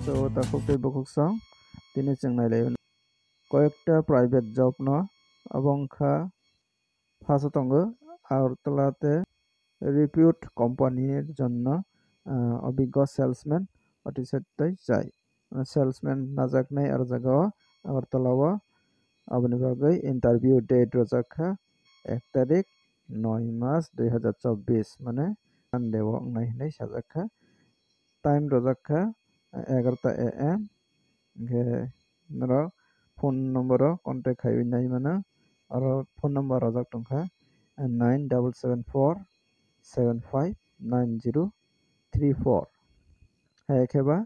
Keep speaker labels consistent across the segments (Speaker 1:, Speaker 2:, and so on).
Speaker 1: so takuk tei bokuk song tini cheng nailai কয়েকটা private job ন অবংখা ফাঁসো tongo আগরতলাতে রিপিউট কোম্পানির জন্য অভিজ্ঞ সেলসম্যান অটিসেট্টাই চাই সেলসম্যান নাজাকনাই আর জায়গাও আগরতলাও aboni bagoi ইন্টারভিউ ডেট রজাখা 1 তারিখ 9 মাস 2024 মানে সানডে ওংনাই হিনাই সাজাখা টাইম রজাখা 11টা am ge naro phone number contact khaibinai mana aro phone number rojak tongkha 9774759034 hai kheba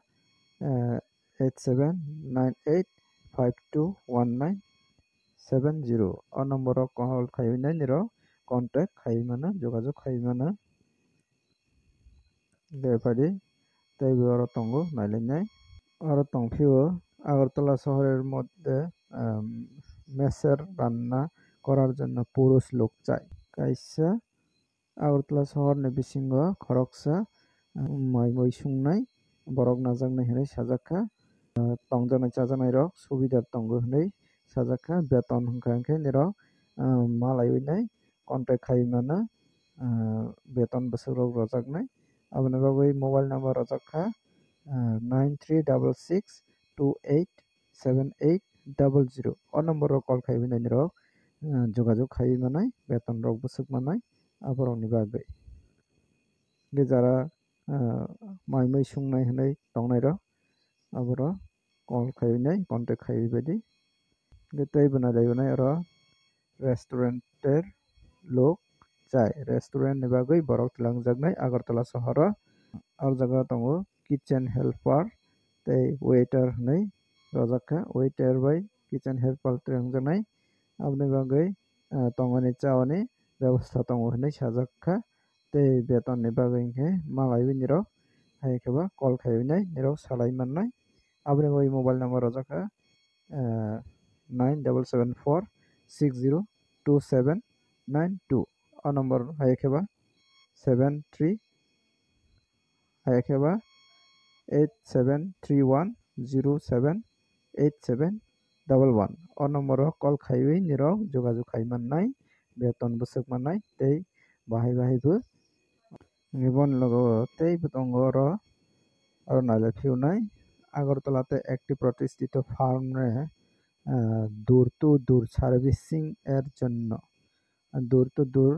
Speaker 1: 8798521970 o number call khaibinai niro contact khaibimana jogajog khaibimana bepari tei aro tongo nailainai aro tongphio Agartala শহরের মধ্যে মেসের রান্না করার জন্য পুরুষ লোক চাই কাইসা আগরতলা শহরनि बिसिंगो खरकसा माइ सुंनाय borok najaknai hinai sajaka tongjaknai chajaknai rok subida tongo hinai sajaka beton hingka hingke nirok malaiwinai contact khaimana beton bwsuk rok rojaknai aboni bagoi mobile number rojakha 9366287800 o number call khaibinai nirok jogajog khaiwi manai beton rok bwsuk manai aborokni bagoi jara maimai sungnai hinai tongnai rok aboro call khaibinai contact khaiwi baidi tei bo nailaibanai aro restaurant er lok chai restaurant ni bagoi borok twlangjaknai agartala sohor o ar jaga tongo kitchen helper tei waiter hinai rojakha waiter bai kitchen helper twlangjaknai aboni bagoi tongmani chawani ব্যবস্থা tongo hinai sajakha tei beton ni bagoi hingke malaiwi nirok hai kheba call khaibinai nirok salai mannai aboni bagoi mobile number rojakha 9774602792 o number hai kheba 73 hai kheba 8731078711 o number call khaiwi nirok jogajog khaimannai beton bwsuk mannai tei bahai bahai bo boni logo tei bo tongo aro nailaiphionai আগরতলাতে একটি প্রতিষ্ঠিত ফার্মে দূর two দূর servicing এর জন্য দূর two দূর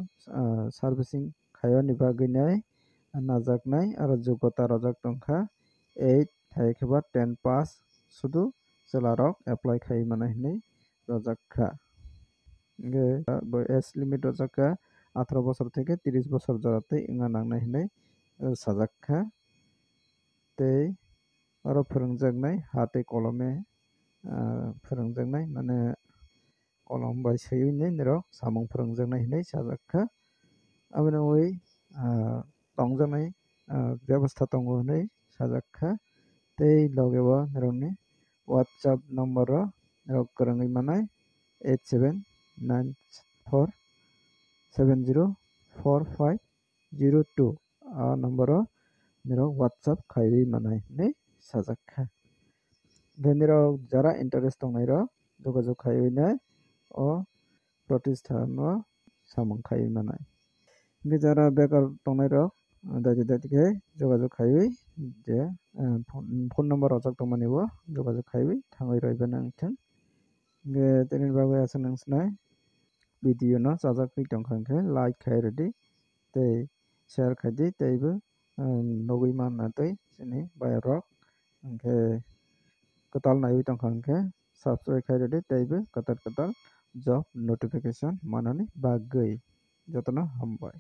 Speaker 1: servicing খায়নি বাগিনাই নাজাকনাই আর যোগ্যতা রজক টংখা 8 হাইখেবা 10 পাস শুধু সেলারক অ্যাপ্লাই খাই মানে হিনি রজাকখা গে এজ লিমিট রজাকখা 18 বছর থেকে 30 বছর জড়াতে ইংা নাংনাই হিনি সাজাকখা tei aro phwrwngjaknai hate kolome phwrwngjaknai mane kolom bai swiwi nirok samung phwrwngjaknai hinai sajakha aboni oi tongjaknai byabostha tongo hinai sajakha tei logeo nirokni whatsapp number o nirok kwrwngwi manai 8794704502 a number o nirok whatsapp khaiwi manai hinai sajakha nirok jara interest tongnai rok jogajog khaiwinai o protisthan o samung khaiwi manai jara bekar tongnai rok daiti khe jogajog khaiwi je phone number rojak tongmani o jogajog khaiwi thangwi roibani wngthang tini bagui asuk nangsunai video no chajakwi tongkha hingkhe like khai rwdi tei share khaidi tei bo nugui mannatwi chini bayar rok hingkhe kwtal naiwi tongkha hingkhe subscribe khai rwdi tei bo kwtal kwtal job notification manani bagwi jotono hambai।